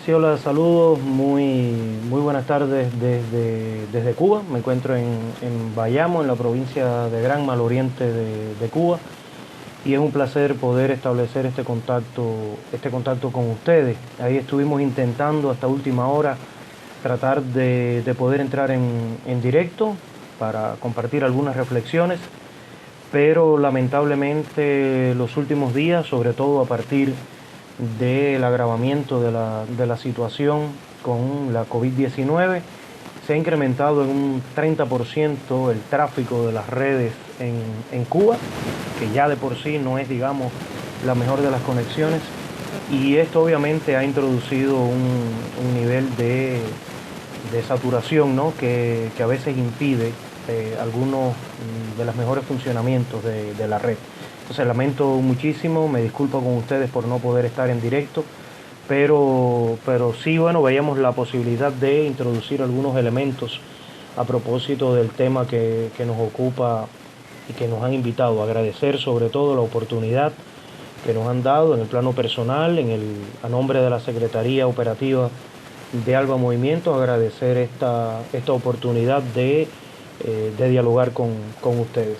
Sí, hola, saludos, muy buenas tardes desde Cuba. Me encuentro en Bayamo, en la provincia de Granma, al oriente de Cuba, y es un placer poder establecer este contacto con ustedes. Ahí estuvimos intentando hasta última hora tratar de poder entrar en directo para compartir algunas reflexiones, pero lamentablemente los últimos días, sobre todo a partir del agravamiento de la situación con la COVID-19, se ha incrementado en un 30% el tráfico de las redes en Cuba, que ya de por sí no es, digamos, la mejor de las conexiones, y esto obviamente ha introducido un nivel de saturación, ¿no? que a veces impide algunos de los mejores funcionamientos de la red. Entonces lamento muchísimo, me disculpo con ustedes por no poder estar en directo, pero sí, bueno, veíamos la posibilidad de introducir algunos elementos a propósito del tema que nos ocupa y que nos han invitado. Agradecer sobre todo la oportunidad que nos han dado en el plano personal, a nombre de la Secretaría Operativa de Alba Movimiento, agradecer esta oportunidad de dialogar con ustedes.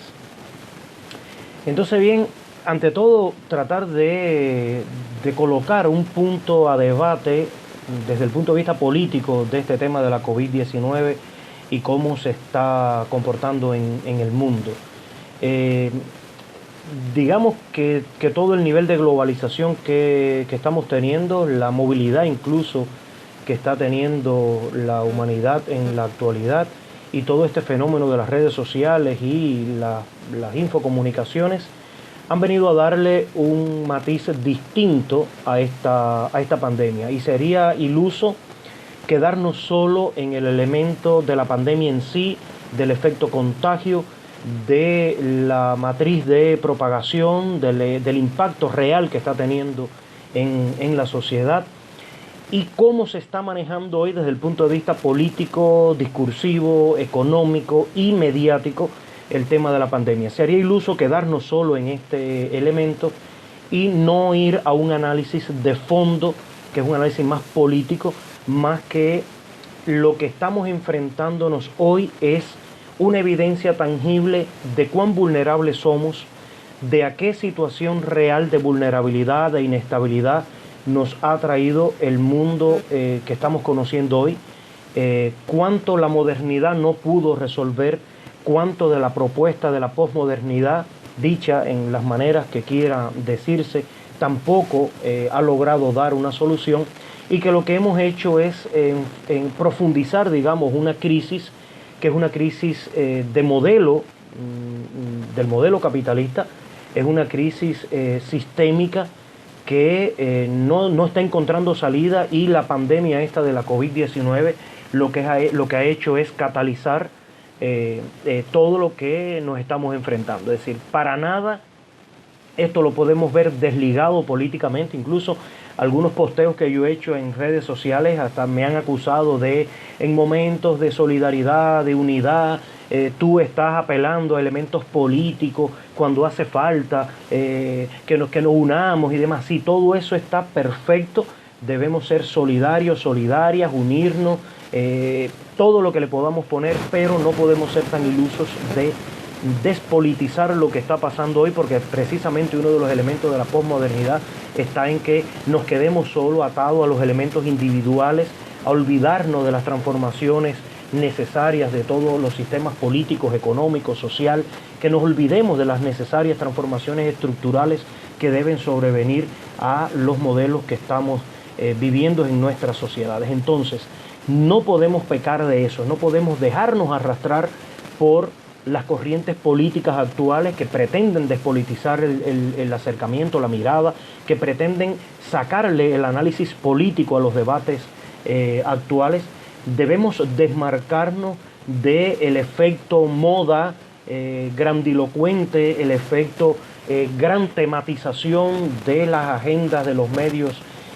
Entonces, bien, ante todo, tratar de colocar un punto a debate desde el punto de vista político de este tema de la COVID-19 y cómo se está comportando en el mundo. Digamos que todo el nivel de globalización que estamos teniendo, la movilidad incluso que está teniendo la humanidad en la actualidad, y todo este fenómeno de las redes sociales y las infocomunicaciones han venido a darle un matiz distinto a esta pandemia, y sería iluso quedarnos solo en el elemento de la pandemia en sí, del efecto contagio, de la matriz de propagación, del impacto real que está teniendo en la sociedad, y cómo se está manejando hoy desde el punto de vista político, discursivo, económico y mediático el tema de la pandemia. Sería iluso quedarnos solo en este elemento y no ir a un análisis de fondo, que es un análisis más político, más que lo que estamos enfrentándonos hoy es una evidencia tangible de cuán vulnerables somos, de a qué situación real de vulnerabilidad, de inestabilidad nos ha traído el mundo que estamos conociendo hoy, cuánto la modernidad no pudo resolver, cuánto de la propuesta de la posmodernidad, dicha en las maneras que quiera decirse, tampoco ha logrado dar una solución, y que lo que hemos hecho es en profundizar, digamos, una crisis que es una crisis de modelo, del modelo capitalista, es una crisis sistémica que no está encontrando salida, y la pandemia esta de la COVID-19 lo que ha hecho es catalizar todo lo que nos estamos enfrentando. Es decir, para nada esto lo podemos ver desligado políticamente. Incluso algunos posteos que yo he hecho en redes sociales hasta me han acusado de, en momentos de solidaridad, de unidad, tú estás apelando a elementos políticos cuando hace falta que nos unamos y demás. Sí, todo eso está perfecto. Debemos ser solidarios, solidarias, unirnos, todo lo que le podamos poner, pero no podemos ser tan ilusos de despolitizar lo que está pasando hoy, porque precisamente uno de los elementos de la posmodernidad está en que nos quedemos solo atados a los elementos individuales, a olvidarnos de las transformaciones necesarias de todos los sistemas políticos, económicos, social, que nos olvidemos de las necesarias transformaciones estructurales que deben sobrevenir a los modelos que estamos viviendo en nuestras sociedades. Entonces, no podemos pecar de eso, no podemos dejarnos arrastrar por las corrientes políticas actuales que pretenden despolitizar el acercamiento, la mirada, que pretenden sacarle el análisis político a los debates actuales. Debemos desmarcarnos del efecto moda grandilocuente, el efecto gran tematización de las agendas de los medios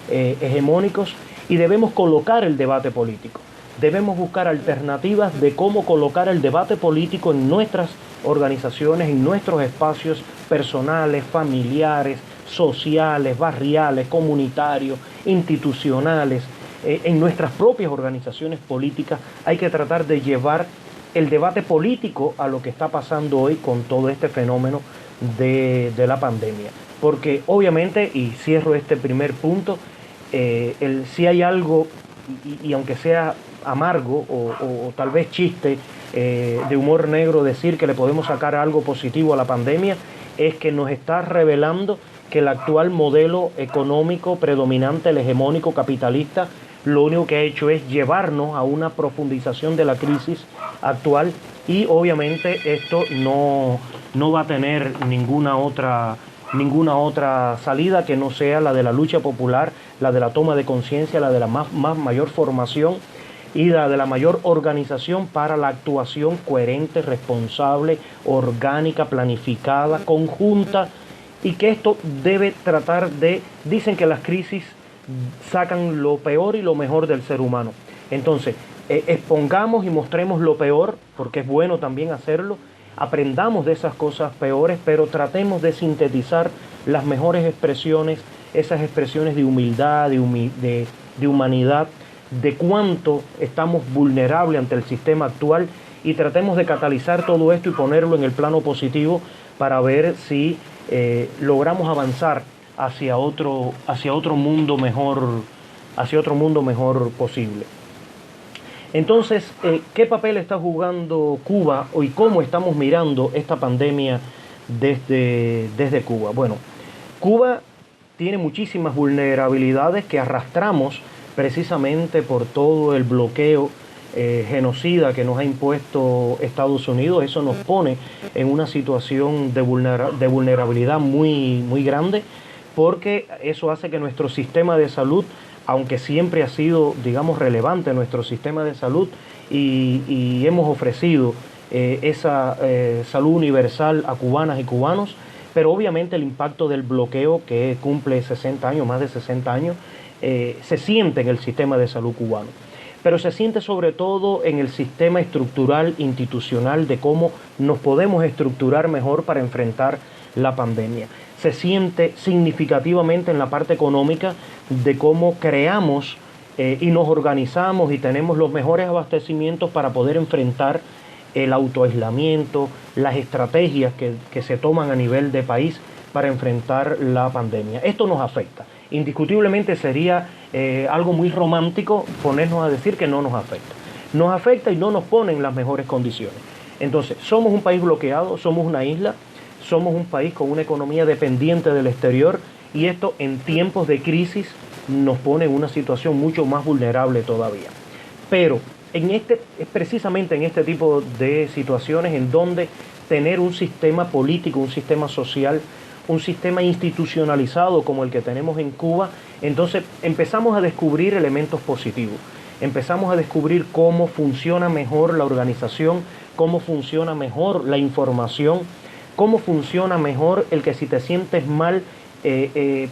hegemónicos, y debemos colocar el debate político. Debemos buscar alternativas de cómo colocar el debate político en nuestras organizaciones, en nuestros espacios personales, familiares, sociales, barriales, comunitarios, institucionales, en nuestras propias organizaciones políticas hay que tratar de llevar el debate político a lo que está pasando hoy con todo este fenómeno de la pandemia. Porque obviamente, y cierro este primer punto, si hay algo, y aunque sea amargo o tal vez chiste, de humor negro, decir que le podemos sacar algo positivo a la pandemia, es que nos está revelando que el actual modelo económico predominante, el hegemónico capitalista, lo único que ha hecho es llevarnos a una profundización de la crisis actual, y obviamente esto no va a tener ninguna otra salida que no sea la de la lucha popular, la de la toma de conciencia, la de la mayor formación y la de la mayor organización para la actuación coherente, responsable, orgánica, planificada, conjunta, y que esto debe tratar de... Dicen que las crisis sacan lo peor y lo mejor del ser humano. Entonces, expongamos y mostremos lo peor, porque es bueno también hacerlo, aprendamos de esas cosas peores, pero tratemos de sintetizar las mejores expresiones, esas expresiones de humildad, de humanidad, de cuánto estamos vulnerables ante el sistema actual, y tratemos de catalizar todo esto y ponerlo en el plano positivo para ver si logramos avanzar hacia otro mundo mejor, posible. Entonces, ¿qué papel está jugando Cuba y cómo estamos mirando esta pandemia desde Cuba? Bueno, Cuba tiene muchísimas vulnerabilidades que arrastramos precisamente por todo el bloqueo genocida que nos ha impuesto Estados Unidos. Eso nos pone en una situación de vulnerabilidad muy, muy grande, porque eso hace que nuestro sistema de salud, aunque siempre ha sido, digamos, relevante nuestro sistema de salud, y hemos ofrecido esa salud universal a cubanas y cubanos, pero obviamente el impacto del bloqueo, que cumple 60 años, más de 60 años, se siente en el sistema de salud cubano. Pero se siente sobre todo en el sistema estructural, institucional, de cómo nos podemos estructurar mejor para enfrentar la pandemia. Se siente significativamente en la parte económica, de cómo creamos y nos organizamos y tenemos los mejores abastecimientos para poder enfrentar el autoaislamiento, las estrategias que se toman a nivel de país para enfrentar la pandemia. Esto nos afecta. Indiscutiblemente sería algo muy romántico ponernos a decir que no nos afecta. Nos afecta y no nos pone en las mejores condiciones. Entonces, somos un país bloqueado, somos una isla, somos un país con una economía dependiente del exterior, y esto en tiempos de crisis nos pone en una situación mucho más vulnerable todavía. Pero es precisamente en este tipo de situaciones en donde tener un sistema político, un sistema social, un sistema institucionalizado como el que tenemos en Cuba, entonces empezamos a descubrir elementos positivos. Empezamos a descubrir cómo funciona mejor la organización, cómo funciona mejor la información, cómo funciona mejor el que si te sientes mal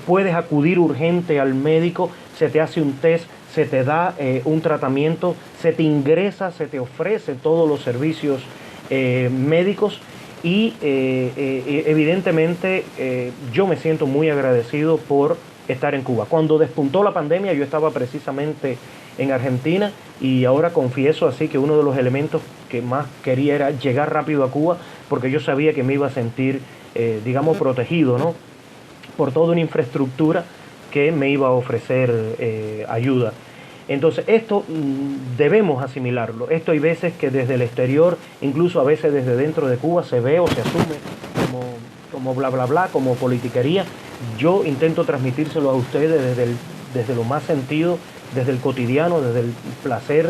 puedes acudir urgente al médico, se te hace un test, se te da un tratamiento, se te ingresa, se te ofrece todos los servicios médicos. Y evidentemente yo me siento muy agradecido por estar en Cuba. Cuando despuntó la pandemia yo estaba precisamente en Argentina, y ahora confieso así que uno de los elementos que más quería era llegar rápido a Cuba, porque yo sabía que me iba a sentir, digamos, protegido, ¿no?, por toda una infraestructura que me iba a ofrecer ayuda. Entonces esto debemos asimilarlo. Esto hay veces que desde el exterior, incluso a veces desde dentro de Cuba, se ve o se asume como bla bla bla, como politiquería. Yo intento transmitírselo a ustedes desde lo más sentido, desde el cotidiano, desde el placer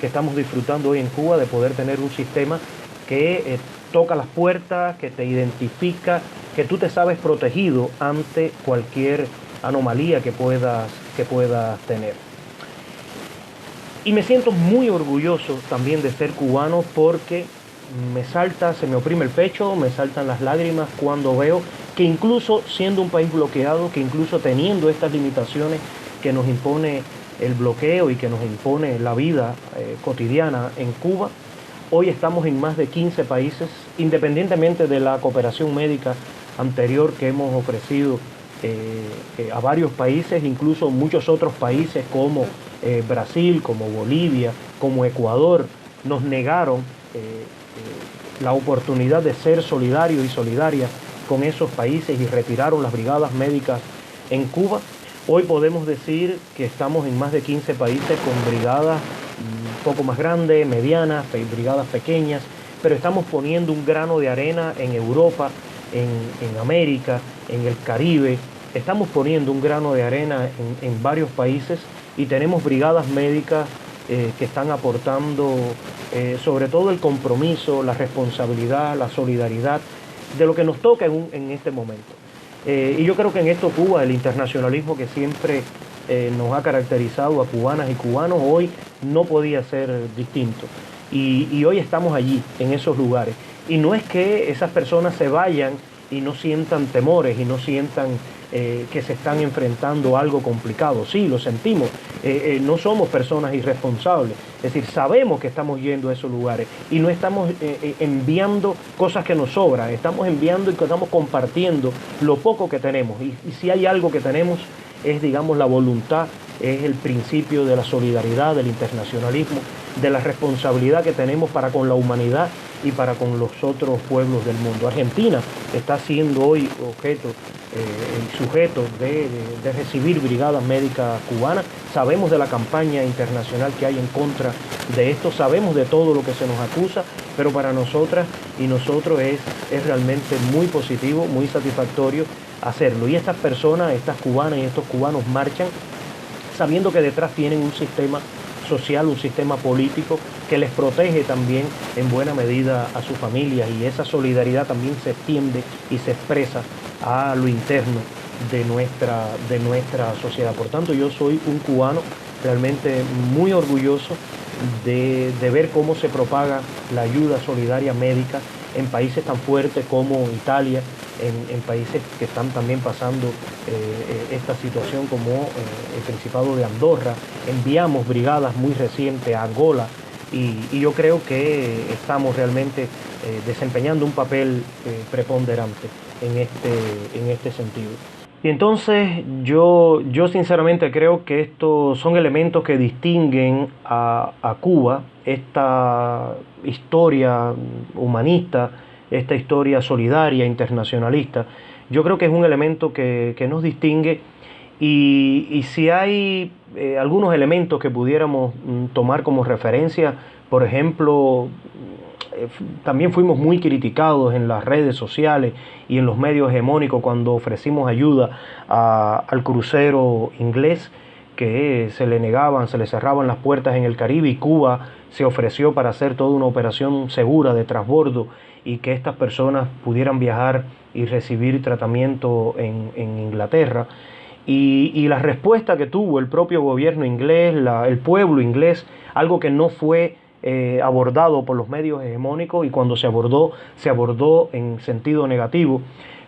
que estamos disfrutando hoy en Cuba, de poder tener un sistema que toca las puertas, que te identifica, que tú te sabes protegido ante cualquier anomalía que puedas tener. Y me siento muy orgulloso también de ser cubano, porque se me oprime el pecho, me saltan las lágrimas cuando veo que incluso siendo un país bloqueado, que incluso teniendo estas limitaciones que nos impone el bloqueo y que nos impone la vida cotidiana en Cuba, hoy estamos en más de 15 países, independientemente de la cooperación médica anterior que hemos ofrecido a varios países, incluso muchos otros países como Brasil, como Bolivia, como Ecuador, nos negaron la oportunidad de ser solidarios y solidarias con esos países y retiraron las brigadas médicas en Cuba. Hoy podemos decir que estamos en más de 15 países con brigadas un poco más grandes, medianas, brigadas pequeñas, pero estamos poniendo un grano de arena en Europa, en América, en el Caribe. Estamos poniendo un grano de arena en varios países y tenemos brigadas médicas que están aportando sobre todo el compromiso, la responsabilidad, la solidaridad de lo que nos toca en este momento. Y yo creo que en esto Cuba, el internacionalismo que siempre nos ha caracterizado a cubanas y cubanos, hoy no podía ser distinto. Y hoy estamos allí, en esos lugares. Y no es que esas personas se vayan y no sientan temores y no sientan que se están enfrentando a algo complicado. Sí, lo sentimos. No somos personas irresponsables. Es decir, sabemos que estamos yendo a esos lugares y no estamos enviando cosas que nos sobran. Estamos enviando y estamos compartiendo lo poco que tenemos. Y si hay algo que tenemos es, digamos, la voluntad, es el principio de la solidaridad, del internacionalismo, de la responsabilidad que tenemos para con la humanidad y para con los otros pueblos del mundo. Argentina está siendo hoy objeto y sujeto de recibir brigadas médicas cubanas. Sabemos de la campaña internacional que hay en contra de esto, sabemos de todo lo que se nos acusa, pero para nosotras y nosotros es realmente muy positivo, muy satisfactorio hacerlo. Y estas personas, estas cubanas y estos cubanos marchan sabiendo que detrás tienen un sistema social, un sistema político que les protege también en buena medida a sus familias, y esa solidaridad también se extiende y se expresa a lo interno de nuestra sociedad. Por tanto, yo soy un cubano realmente muy orgulloso de ver cómo se propaga la ayuda solidaria médica en países tan fuertes como Italia, en países que están también pasando esta situación como el Principado de Andorra. Enviamos brigadas muy recientes a Angola y yo creo que estamos realmente desempeñando un papel preponderante en este sentido. Y entonces yo sinceramente creo que estos son elementos que distinguen a Cuba, esta historia humanista, esta historia solidaria, internacionalista. Yo creo que es un elemento que nos distingue, y si hay algunos elementos que pudiéramos tomar como referencia, por ejemplo, también fuimos muy criticados en las redes sociales y en los medios hegemónicos cuando ofrecimos ayuda al crucero inglés, que se le negaban, se le cerraban las puertas en el Caribe, y Cuba se ofreció para hacer toda una operación segura de transbordo y que estas personas pudieran viajar y recibir tratamiento en Inglaterra. Y la respuesta que tuvo el propio gobierno inglés, el pueblo inglés, algo que no fue abordado por los medios hegemónicos, y cuando se abordó en sentido negativo,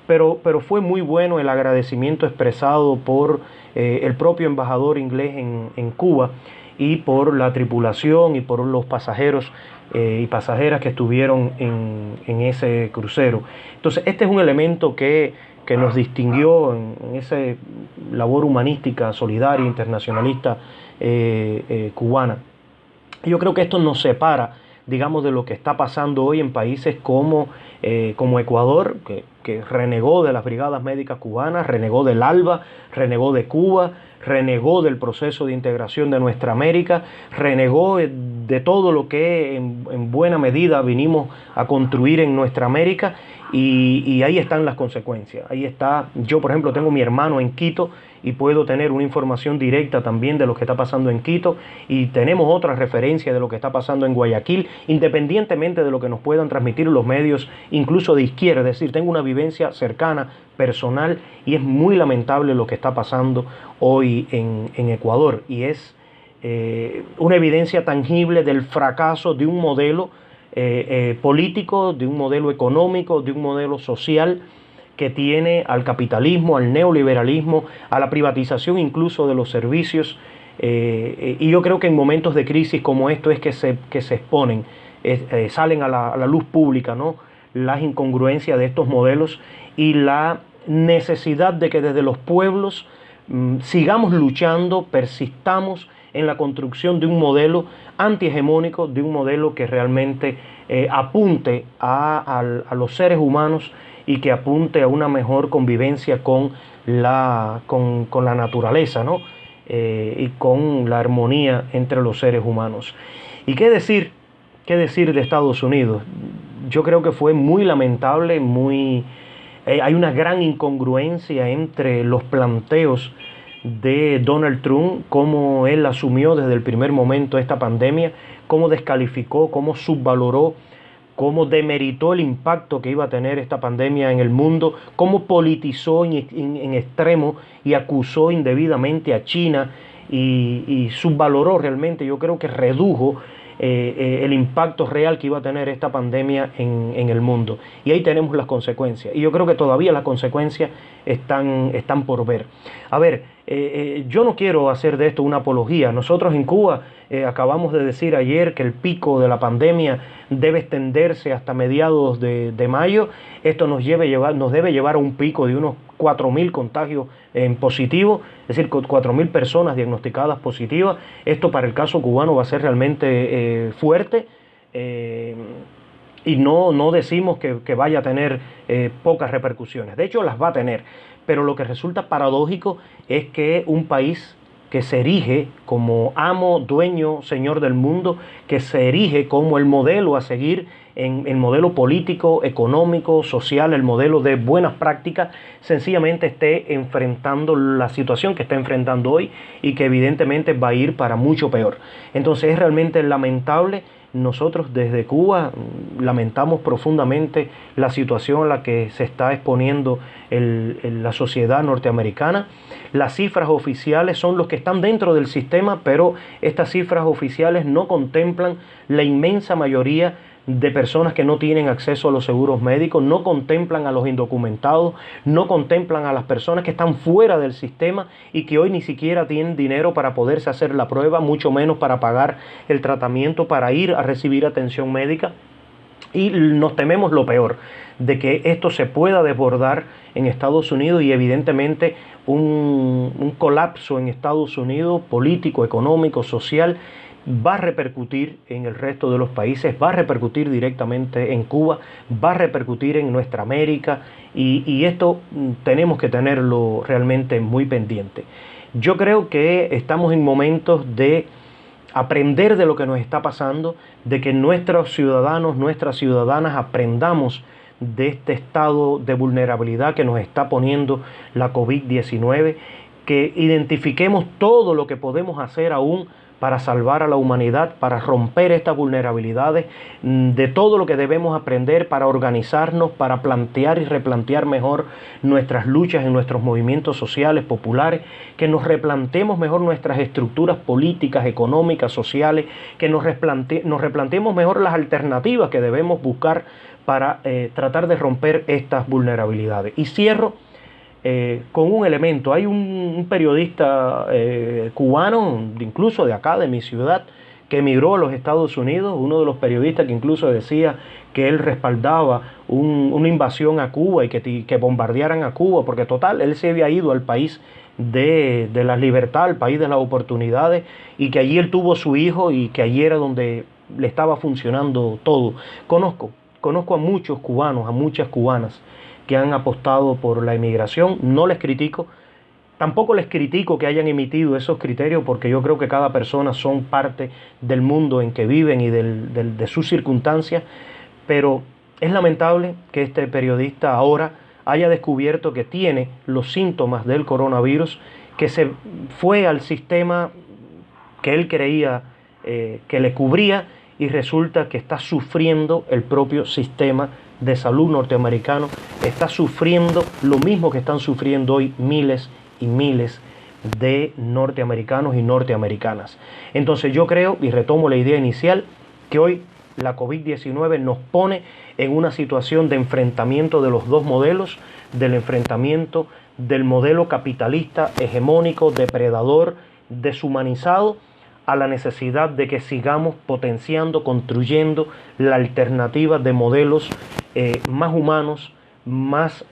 pero fue muy bueno el agradecimiento expresado por el propio embajador inglés en Cuba y por la tripulación y por los pasajeros y pasajeras que estuvieron en ese crucero. Entonces este es un elemento que nos distinguió en esa labor humanística, solidaria, internacionalista cubana. Yo creo que esto nos separa, digamos, de lo que está pasando hoy en países como Ecuador, que renegó de las brigadas médicas cubanas, renegó del ALBA, renegó de Cuba, renegó del proceso de integración de nuestra América, renegó de todo lo que en buena medida vinimos a construir en nuestra América, y ahí están las consecuencias. Ahí está, yo por ejemplo tengo mi hermano en Quito y puedo tener una información directa también de lo que está pasando en Quito, y tenemos otras referencias de lo que está pasando en Guayaquil, independientemente de lo que nos puedan transmitir los medios, incluso de izquierda. Es decir, tengo una vivencia cercana, personal, y es muy lamentable lo que está pasando hoy en Ecuador, y es una evidencia tangible del fracaso de un modelo político, de un modelo económico, de un modelo social que tiene al capitalismo, al neoliberalismo, a la privatización incluso de los servicios, y yo creo que en momentos de crisis como esto es que se exponen, salen a la luz pública, ¿no?, las incongruencias de estos modelos y la necesidad de que desde los pueblos sigamos luchando, persistamos en la construcción de un modelo antihegemónico, de un modelo que realmente apunte a los seres humanos y que apunte a una mejor convivencia con la naturaleza, ¿no? Y con la armonía entre los seres humanos. ¿Y qué decir de Estados Unidos? Yo creo que fue muy lamentable, hay una gran incongruencia entre los planteos de Donald Trump, cómo él asumió desde el primer momento esta pandemia, cómo descalificó, cómo subvaloró, cómo demeritó el impacto que iba a tener esta pandemia en el mundo, cómo politizó en extremo y acusó indebidamente a China y subvaloró realmente, yo creo que redujo el impacto real que iba a tener esta pandemia en el mundo. Y ahí tenemos las consecuencias. Y yo creo que todavía las consecuencias están por ver. A ver, yo no quiero hacer de esto una apología. Nosotros en Cuba acabamos de decir ayer que el pico de la pandemia debe extenderse hasta mediados de mayo. Esto nos debe llevar a un pico de unos 4.000 contagios en positivo, es decir, 4.000 personas diagnosticadas positivas. Esto para el caso cubano va a ser realmente fuerte. Y no decimos que vaya a tener pocas repercusiones. De hecho, las va a tener. Pero lo que resulta paradójico es que un país que se erige como amo, dueño, señor del mundo, que se erige como el modelo a seguir en el modelo político, económico, social, el modelo de buenas prácticas, sencillamente esté enfrentando la situación que está enfrentando hoy y que evidentemente va a ir para mucho peor. Entonces es realmente lamentable. Nosotros desde Cuba lamentamos profundamente la situación a la que se está exponiendo la sociedad norteamericana. Las cifras oficiales son los que están dentro del sistema, pero estas cifras oficiales no contemplan la inmensa mayoría de personas que no tienen acceso a los seguros médicos, no contemplan a los indocumentados, no contemplan a las personas que están fuera del sistema y que hoy ni siquiera tienen dinero para poderse hacer la prueba, mucho menos para pagar el tratamiento, para ir a recibir atención médica. Y nos tememos lo peor, de que esto se pueda desbordar en Estados Unidos y evidentemente un colapso en Estados Unidos político, económico, social, va a repercutir en el resto de los países, va a repercutir directamente en Cuba, va a repercutir en nuestra América y esto tenemos que tenerlo realmente muy pendiente. Yo creo que estamos en momentos de aprender de lo que nos está pasando, de que nuestros ciudadanos, nuestras ciudadanas aprendamos de este estado de vulnerabilidad que nos está poniendo la COVID-19, que identifiquemos todo lo que podemos hacer aún para salvar a la humanidad, para romper estas vulnerabilidades, de todo lo que debemos aprender para organizarnos, para plantear y replantear mejor nuestras luchas en nuestros movimientos sociales, populares, que nos replanteemos mejor nuestras estructuras políticas, económicas, sociales, que nos replanteemos mejor las alternativas que debemos buscar para tratar de romper estas vulnerabilidades. Y cierro con un elemento. Hay un periodista cubano, incluso de acá, de mi ciudad, que emigró a los Estados Unidos, uno de los periodistas que incluso decía que él respaldaba una invasión a Cuba y que bombardearan a Cuba, porque total, él se había ido al país de la libertad, al país de las oportunidades, y que allí él tuvo su hijo y que allí era donde le estaba funcionando todo. Conozco a muchos cubanos, a muchas cubanas que han apostado por la emigración. No les critico, tampoco les critico que hayan emitido esos criterios, porque yo creo que cada persona son parte del mundo en que viven y de sus circunstancias, pero es lamentable que este periodista ahora haya descubierto que tiene los síntomas del coronavirus, que se fue al sistema que él creía que le cubría y resulta que está sufriendo el propio sistema de salud norteamericano, está sufriendo lo mismo que están sufriendo hoy miles y miles de norteamericanos y norteamericanas. Entonces yo creo, y retomo la idea inicial, que hoy la COVID-19 nos pone en una situación de enfrentamiento de los dos modelos, del enfrentamiento del modelo capitalista, hegemónico, depredador, deshumanizado, a la necesidad de que sigamos potenciando, construyendo la alternativa de modelos más humanos, más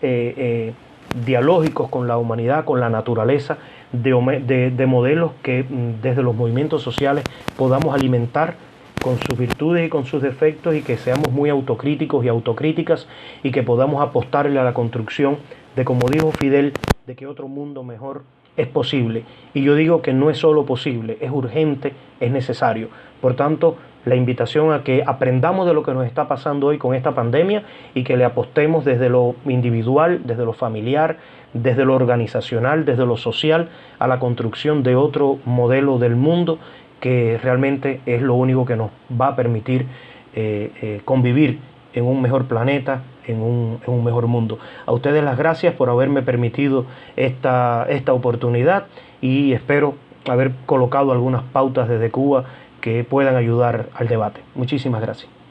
dialógicos con la humanidad, con la naturaleza, de modelos que desde los movimientos sociales podamos alimentar con sus virtudes y con sus defectos, y que seamos muy autocríticos y autocríticas, y que podamos apostarle a la construcción de, como dijo Fidel, de que otro mundo mejor es posible. Y yo digo que no es solo posible, es urgente, es necesario. Por tanto, la invitación a que aprendamos de lo que nos está pasando hoy con esta pandemia, y que le apostemos desde lo individual, desde lo familiar, desde lo organizacional, desde lo social, a la construcción de otro modelo del mundo, que realmente es lo único que nos va a permitir convivir en un mejor planeta, en un mejor mundo. A ustedes las gracias por haberme permitido esta oportunidad, y espero haber colocado algunas pautas desde Cuba que puedan ayudar al debate. Muchísimas gracias.